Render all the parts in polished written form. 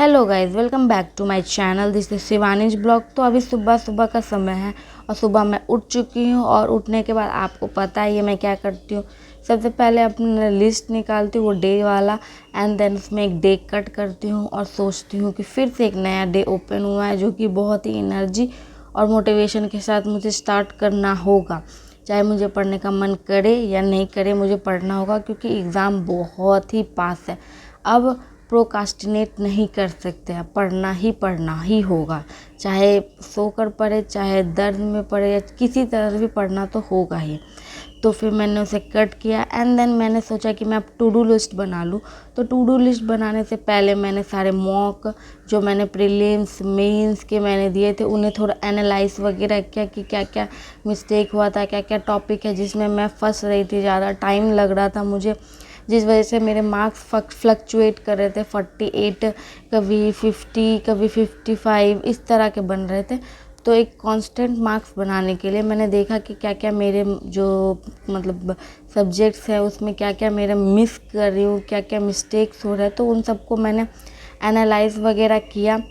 Hello guys, welcome back to my channel. This is Shivani's blog. तो अभी सुबह सुबह का समय है और सुबह मैं उठ चुकी हूँ और उठने के बाद आपको पता ही है मैं क्या करती हूँ। सबसे पहले अपना लिस्ट निकालती हूँ वो डे वाला, एंड देन उसमें एक डे कट करती हूँ और सोचती हूँ कि फिर से एक नया डे ओपन हुआ है जो कि बहुत ही एनर्जी और मोटिवेशन के साथ मुझे स्टार्ट करना होगा। चाहे मुझे पढ़ने का मन करे या नहीं करे, मुझे पढ़ना होगा क्योंकि एग्ज़ाम बहुत ही पास है। अब प्रोकास्टिनेट नहीं कर सकते हैं, पढ़ना ही होगा। चाहे सोकर पढ़े, चाहे दर्द में पढ़े, या किसी तरह से भी पढ़ना तो होगा ही। तो फिर मैंने उसे कट किया एंड देन मैंने सोचा कि मैं अब टू डू लिस्ट बना लूँ। तो टू डू लिस्ट बनाने से पहले मैंने सारे मॉक जो मैंने प्रीलिम्स मेंस के मैंने दिए थे उन्हें थोड़ा एनालाइज वगैरह किया कि क्या क्या मिस्टेक हुआ था, क्या क्या टॉपिक है जिसमें मैं फंस रही थी, ज़्यादा टाइम लग रहा था मुझे, जिस वजह से मेरे मार्क्स फ्लक्चुएट कर रहे थे। 48, कभी 50, कभी 55 इस तरह के बन रहे थे। तो एक कांस्टेंट मार्क्स बनाने के लिए मैंने देखा कि क्या क्या मेरे जो मतलब सब्जेक्ट्स हैं उसमें क्या क्या मेरा मिस कर रही हूँ, क्या क्या मिस्टेक्स हो रहे हैं। तो उन सबको मैंने एनालाइज वगैरह किया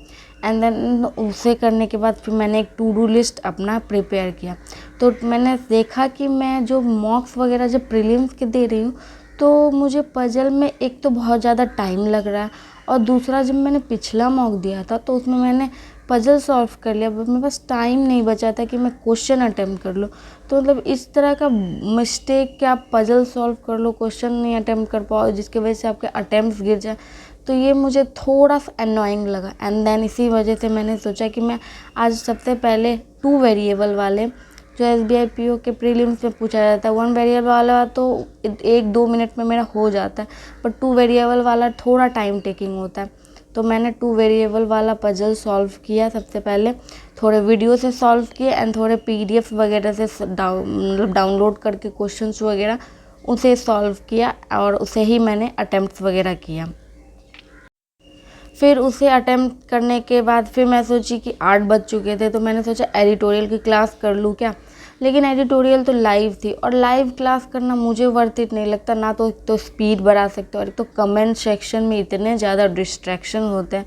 एंड देन उसे करने के बाद फिर मैंने एक टू डू लिस्ट अपना प्रिपेयर किया। तो मैंने देखा कि मैं जो मॉक्स वगैरह जब प्रीलिम्स के दे रही हूँ तो मुझे पजल में एक तो बहुत ज़्यादा टाइम लग रहा है, और दूसरा जब मैंने पिछला मॉक दिया था तो उसमें मैंने पजल सॉल्व कर लिया, बट मेरे पास टाइम नहीं बचा था कि मैं क्वेश्चन अटेम्प्ट कर लूँ। तो मतलब इस तरह का मिस्टेक कि आप पजल सॉल्व कर लो, क्वेश्चन नहीं अटेम्प्ट कर पाओ, जिसकी वजह से आपके अटेम्प्ट गिर जाए, तो ये मुझे थोड़ा सा अननोइंग लगा। एंड देन इसी वजह से मैंने सोचा कि मैं आज सबसे पहले 2 वेरिएबल वाले जो SBI PO के प्रीलिम्स में पूछा जाता है, 1 वेरिएबल वाला तो 1-2 मिनट में मेरा हो जाता है, पर 2 वेरिएबल वाला थोड़ा टाइम टेकिंग होता है। तो मैंने 2 वेरिएबल वाला पजल सॉल्व किया सबसे पहले, थोड़े वीडियो से सॉल्व किए एंड थोड़े PDF वगैरह से डाउनलोड करके क्वेश्चंस वगैरह उसे सॉल्व किया, और उसे ही मैंने अटेम्प्ट वगैरह किया। फिर उसे अटेम्प्ट करने के बाद फिर मैं सोची कि 8 बज चुके थे, तो मैंने सोचा एडिटोरियल की क्लास कर लूँ क्या। लेकिन एडिटोरियल तो लाइव थी, और लाइव क्लास करना मुझे वर्थ इट नहीं लगता। ना तो स्पीड बढ़ा सकते हो, और एक तो कमेंट सेक्शन में इतने ज़्यादा डिस्ट्रैक्शन होते हैं।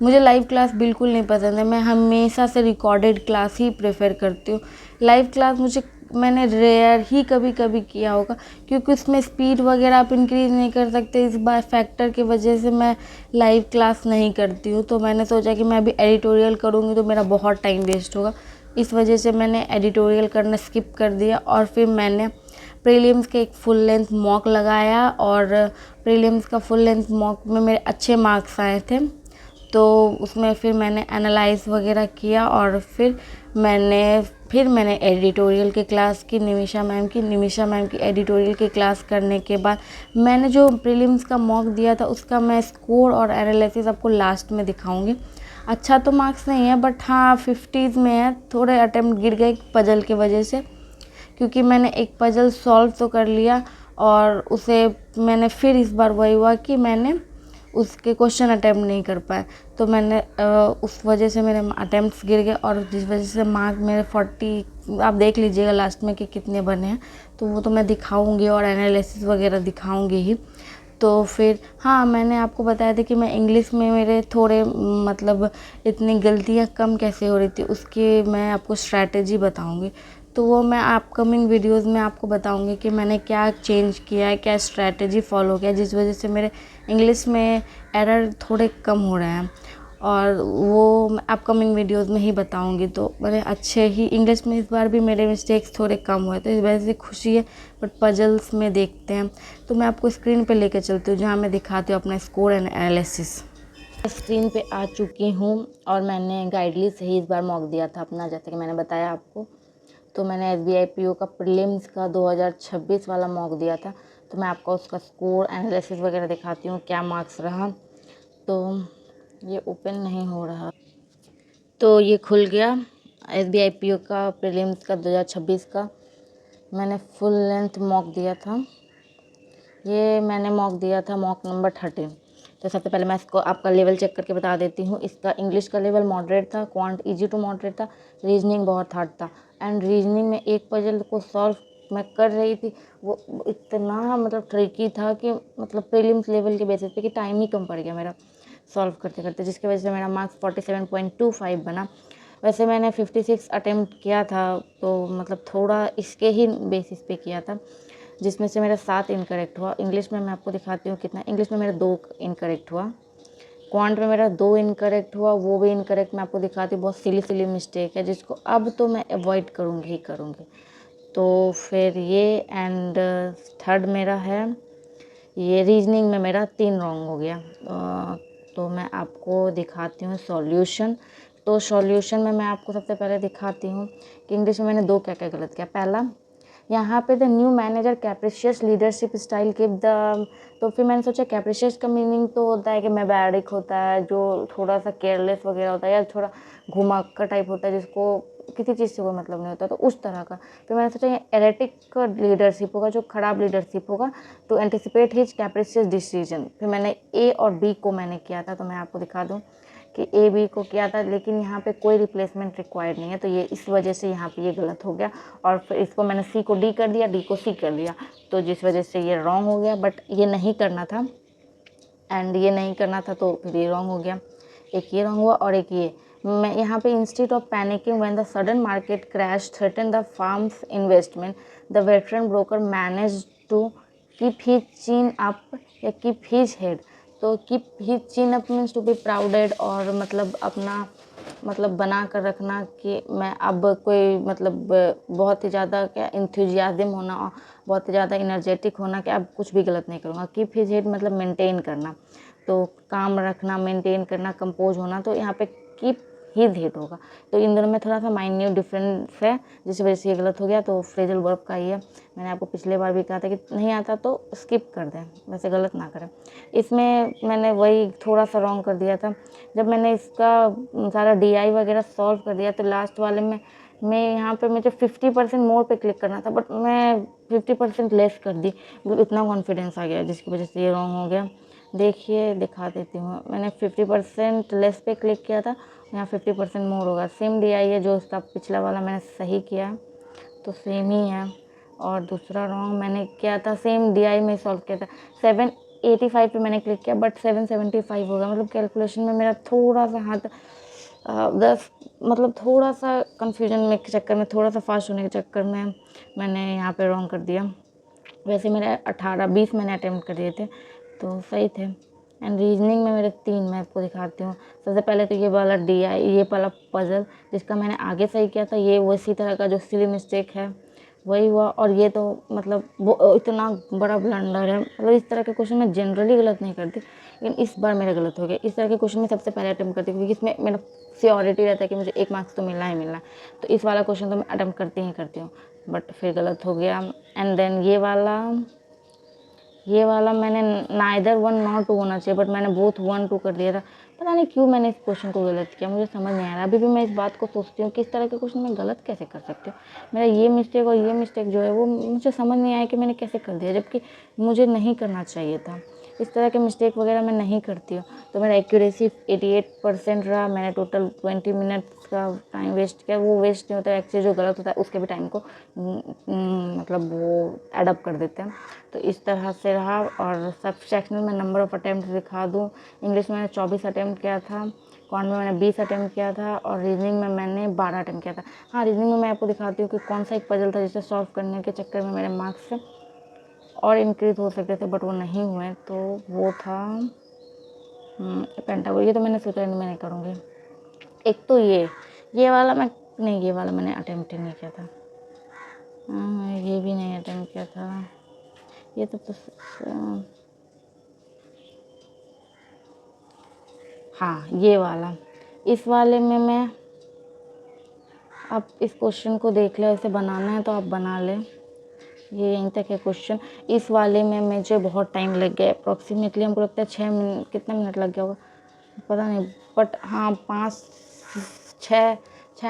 मुझे लाइव क्लास बिल्कुल नहीं पसंद है। मैं हमेशा से रिकॉर्डेड क्लास ही प्रेफर करती हूँ। लाइव क्लास मैंने रेयर ही कभी कभी किया होगा, क्योंकि उसमें स्पीड वगैरह आप इंक्रीज़ नहीं कर सकते। इस बार फैक्टर की वजह से मैं लाइव क्लास नहीं करती हूँ। तो मैंने सोचा कि मैं अभी एडिटोरियल करूँगी तो मेरा बहुत टाइम वेस्ट होगा, इस वजह से मैंने एडिटोरियल करना स्किप कर दिया। और फिर मैंने प्रीलिम्स के एक फुल लेंथ मॉक लगाया, और प्रीलिम्स का फुल लेंथ मॉक में मेरे अच्छे मार्क्स आए थे। तो उसमें फिर मैंने एनालाइज वगैरह किया, और फिर मैंने एडिटोरियल की क्लास की निमिषा मैम की एडिटोरियल की क्लास करने के बाद मैंने जो प्रीलिम्स का मॉक दिया था उसका मैं स्कोर और एनालिसिस आपको लास्ट में दिखाऊंगी। अच्छा तो मार्क्स नहीं है, बट हाँ 50s में है। थोड़े अटेम्प्ट गिर गए पजल की वजह से, क्योंकि मैंने एक पजल सॉल्व तो कर लिया, और उसे मैंने फिर इस बार वही हुआ कि मैंने उसके क्वेश्चन अटैम्प्ट नहीं कर पाए। तो मैंने उस वजह से मेरे अटैम्प्ट्स गिर गए, और जिस वजह से मार्क मेरे 40 आप देख लीजिएगा लास्ट में कि कितने बने हैं। तो वो तो मैं दिखाऊंगी और एनालिसिस वगैरह दिखाऊंगी ही। तो फिर हाँ, मैंने आपको बताया था कि मैं इंग्लिश में मेरे थोड़े मतलब इतनी गलतियाँ कम कैसे हो रही थी, उसकी मैं आपको स्ट्रैटेजी बताऊंगी। तो वो मैं अपकमिंग वीडियोस में आपको बताऊंगी कि मैंने क्या चेंज किया है, क्या स्ट्रैटेजी फॉलो किया, जिस वजह से मेरे इंग्लिश में एरर थोड़े कम हो रहे हैं, और वो मैं अपकमिंग वीडियोस में ही बताऊंगी। तो मैंने अच्छे ही इंग्लिश में इस बार भी मेरे मिस्टेक्स थोड़े कम हुए, तो इस वजह से खुशी है। बट पजल्स में देखते हैं, तो मैं आपको स्क्रीन पे लेकर चलती हूँ जहाँ मैं दिखाती हूँ अपना स्कोर एंड एनालिसिस। स्क्रीन पे आ चुकी हूँ, और मैंने गाइडली से ही इस बार मॉक दिया था अपना, जैसे कि मैंने बताया आपको। तो मैंने SBI PO का प्रीलिम्स का 2026 वाला मॉक दिया था। तो मैं आपको उसका स्कोर एनालिसिस वगैरह दिखाती हूँ क्या मार्क्स रहा। तो ये ओपन नहीं हो रहा, तो ये खुल गया। SBI PO का प्रीलिम्स का 2026 का मैंने फुल लेंथ मॉक दिया था। ये मैंने मॉक दिया था मॉक नंबर 13। तो सबसे पहले मैं इसको आपका लेवल चेक करके बता देती हूँ। इसका इंग्लिश का लेवल मॉडरेट था, क्वांट इजी टू मॉडरेट था, रीजनिंग बहुत हार्ड था। एंड रीजनिंग में एक पजल को सॉल्व मैं कर रही थी, वो इतना मतलब ट्रिकी था कि मतलब प्रीलिम्स लेवल के बेसिस पे कि टाइम ही कम पड़ गया मेरा। सॉल्व करते करते, जिसकी वजह से मेरा मार्क्स 47.25 बना। वैसे मैंने 56 अटेम्प्ट किया था, तो मतलब थोड़ा इसके ही बेसिस पे किया था, जिसमें से मेरा 7 इनकरेक्ट हुआ। इंग्लिश में मैं आपको दिखाती हूँ कितना। इंग्लिश में मेरा 2 इनकरेक्ट हुआ, क्वांट में मेरा 2 इनकरेक्ट हुआ, वो भी इनकरेक्ट मैं आपको दिखाती हूँ। बहुत सिली मिस्टेक है जिसको अब तो मैं अवॉइड करूँगी ही करूँगी। तो फिर ये एंड थर्ड मेरा है, ये रीजनिंग में मेरा 3 रॉन्ग हो गया। तो मैं आपको दिखाती हूँ सॉल्यूशन। तो सॉल्यूशन में मैं आपको सबसे पहले दिखाती हूँ कि इंग्लिश में मैंने 2 क्या क्या गलत किया। पहला, यहाँ पे the new manager capricious leadership style give the, तो फिर मैंने सोचा कैप्रिशियस का मीनिंग तो होता है कि मैबैरिक होता है, जो थोड़ा सा केयरलेस वगैरह होता है, या थोड़ा घुमाक्का टाइप होता है जिसको किसी चीज़ से कोई मतलब नहीं होता, तो उस तरह का। फिर मैंने सोचा ये एरेटिक लीडरशिप होगा, जो खराब लीडरशिप होगा, टू एंटिसिपेट हिज कैप्रिशियस डिसीजन। फिर मैंने ए और बी को मैंने किया था, तो मैं आपको दिखा दूँ कि ए बी को किया था, लेकिन यहाँ पे कोई रिप्लेसमेंट रिक्वायर्ड नहीं है, तो ये इस वजह से यहाँ पे ये गलत हो गया। और फिर इसको मैंने सी को डी कर दिया, डी को सी कर दिया, तो जिस वजह से ये रॉन्ग हो गया। बट ये नहीं करना था, एंड ये नहीं करना था, तो फिर ये रॉन्ग हो गया। एक ये रॉन्ग हुआ और एक ये। मैं यहाँ पे institute of panicking when the sudden market crash threaten the firm's investment, the veteran broker manage to keep his chin up या कीप हिज हेड। तो keep his chin up means to be prouded, और मतलब अपना मतलब बना कर रखना कि मैं अब कोई मतलब बहुत ही ज़्यादा क्या इंथुजियाज्म होना और बहुत ही ज़्यादा इनर्जेटिक होना कि अब कुछ भी गलत नहीं करूँगा। कीप हिज हेड मतलब मेंटेन करना, तो काम रखना, मेंटेन करना, कंपोज होना, तो यहाँ पे कीप हिज हेड होगा। तो इन दोनों में थोड़ा सा माइन्यूट डिफरेंस है, जिस वजह से ये गलत हो गया। तो फ्रेजल वर्ब का ही है। मैंने आपको पिछले बार भी कहा था कि नहीं आता तो स्किप कर दें, वैसे गलत ना करें। इसमें मैंने वही थोड़ा सा रॉन्ग कर दिया था। जब मैंने इसका सारा DI वगैरह सॉल्व कर दिया, तो लास्ट वाले में मैं यहाँ पे मुझे 50% मोर पे क्लिक करना था, बट मैं 50% लेस कर दी, इतना कॉन्फिडेंस आ गया, जिसकी वजह से ये रॉन्ग हो गया। देखिए दिखा देती हूँ, मैंने 50% लेस पे क्लिक किया था, यहाँ 50% मोर होगा। सेम DI है जो उसका पिछला वाला मैंने सही किया, तो सेम ही है। और दूसरा रॉन्ग मैंने किया था, सेम DI में सॉल्व किया था, 785 पे मैंने क्लिक किया, बट 775 होगा। मतलब कैलकुलेशन में मेरा थोड़ा सा हाथ मतलब थोड़ा सा कन्फ्यूजन में के चक्कर में, थोड़ा सा फास्ट होने के चक्कर में मैंने यहाँ पे रॉन्ग कर दिया। वैसे मेरे 18-20 मैंने अटेम्प्ट कर दिए थे, तो सही थे। एंड रीजनिंग में मेरे 3 मैं आपको दिखाती हूँ। सबसे पहले तो ये वाला DI, ये वाला पजल जिसका मैंने आगे सही किया था, ये उसी तरह का जो सिली मिस्टेक है वही हुआ। और ये तो मतलब वो इतना बड़ा ब्लंडर है, मतलब इस तरह के क्वेश्चन मैं जनरली गलत नहीं करती, लेकिन इस बार मेरा गलत हो गया। इस तरह के क्वेश्चन में सबसे पहले अटेम्प्ट करती हूँ, क्योंकि इसमें मेरा श्योरिटी रहता है कि मुझे 1 मार्क्स तो मिलना ही मिलना है, तो इस वाला क्वेश्चन तो मैं अटेम्प्ट करती ही करती हूँ, बट फिर गलत हो गया। एंड देन ये वाला मैंने नाइदर 1 नॉट 2 होना चाहिए, बट मैंने बोथ 1 2 कर दिया था। पता नहीं क्यों मैंने इस क्वेश्चन को गलत किया, मुझे समझ नहीं आ रहा। अभी भी मैं इस बात को सोचती हूँ कि इस तरह के क्वेश्चन मैं गलत कैसे कर सकती हूँ। मेरा ये मिस्टेक और ये मिस्टेक जो है वो मुझे समझ नहीं आया कि मैंने कैसे कर दिया, जबकि मुझे नहीं करना चाहिए था। इस तरह के मिस्टेक वगैरह मैं नहीं करती हूँ। तो मेरा एक्यूरेसी 88% रहा। मैंने टोटल 20 मिनट्स का टाइम वेस्ट किया, वो वेस्ट नहीं होता है एक्चुअली, जो गलत होता है उसके भी टाइम को मतलब वो एडअप कर देते हैं। तो इस तरह से रहा। और सब सेक्शनल में नंबर ऑफ़ अटैम्प्ट दिखा दूँ। इंग्लिश में मैंने 24 अटैम्प्ट किया था, कॉन में मैंने 20 अटैम्प्ट किया था, और रीजनिंग में मैंने 12 अटैम्प्ट किया था। हाँ, रीजनिंग में मैं आपको दिखाती हूँ कि कौन सा एक पजल था जिसे सॉल्व करने के चक्कर में मेरे मार्क्स और इंक्रीज हो सकते थे, बट वो नहीं हुए। तो वो था पेंटागोन। ये तो मैंने सोचा नहीं मैंने करूँगी। एक तो ये वाला मैं नहीं, ये वाला मैंने अटेम्प्ट ही नहीं किया था। ये भी नहीं अटेम्प्ट किया था। ये तो हाँ, ये वाला, इस वाले में मैं, आप इस क्वेश्चन को देख ले, ऐसे बनाना है तो आप बना ले। ये यहीं तक है क्वेश्चन। इस वाले में मुझे बहुत टाइम लग गया, अप्रॉक्सीमेटली हमको लगता है 6 मिनट, कितना मिनट लग गया होगा पता नहीं, बट हाँ 5-6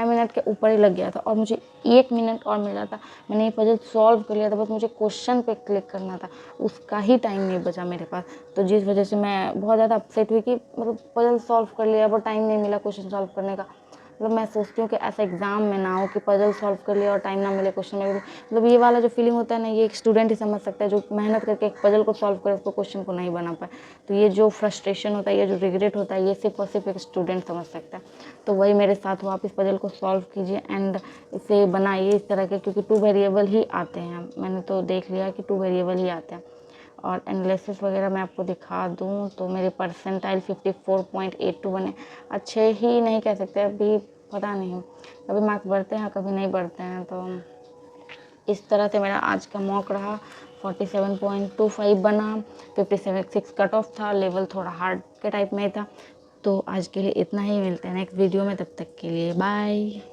मिनट के ऊपर ही लग गया था। और मुझे 1 मिनट और मिला था, मैंने ये पजल सॉल्व कर लिया था, बस मुझे क्वेश्चन पे क्लिक करना था, उसका ही टाइम नहीं बचा मेरे पास। तो जिस वजह से मैं बहुत ज़्यादा अपसेट हुई कि मतलब पजल सॉल्व कर लिया बट टाइम नहीं मिला क्वेश्चन सॉल्व करने का। मतलब मैं सोचती हूँ कि ऐसा एग्ज़ाम में ना हो कि पजल सॉल्व कर लिया और टाइम ना मिले क्वेश्चन में, मतलब ये वाला जो फीलिंग होता है ना, ये एक स्टूडेंट ही समझ सकता है जो मेहनत करके एक पजल को सॉल्व करे, उसको क्वेश्चन को नहीं बना पाए। तो ये जो फ्रस्ट्रेशन होता है, ये जो रिग्रेट होता है, ये सिर्फ और सिर्फ एक स्टूडेंट समझ सकता है। तो वही मेरे साथ हुआ, आप इस पजल को सॉल्व कीजिए एंड इसे बनाइए इस तरह के, क्योंकि 2 वेरिएबल ही आते हैं। मैंने तो देख लिया कि 2 वेरिएबल ही आते हैं। और एनालिसिस वगैरह मैं आपको दिखा दूँ तो मेरे परसेंटाइल 54.82 बने। अच्छे ही नहीं कह सकते, अभी पता नहीं, कभी मार्क्स बढ़ते हैं कभी नहीं बढ़ते हैं। तो इस तरह से मेरा आज का मॉक रहा। 47.25 बना, 57.6 कट ऑफ था, लेवल थोड़ा हार्ड के टाइप में था। तो आज के लिए इतना ही, मिलते हैं नेक्स्ट वीडियो में, तब तक के लिए बाय।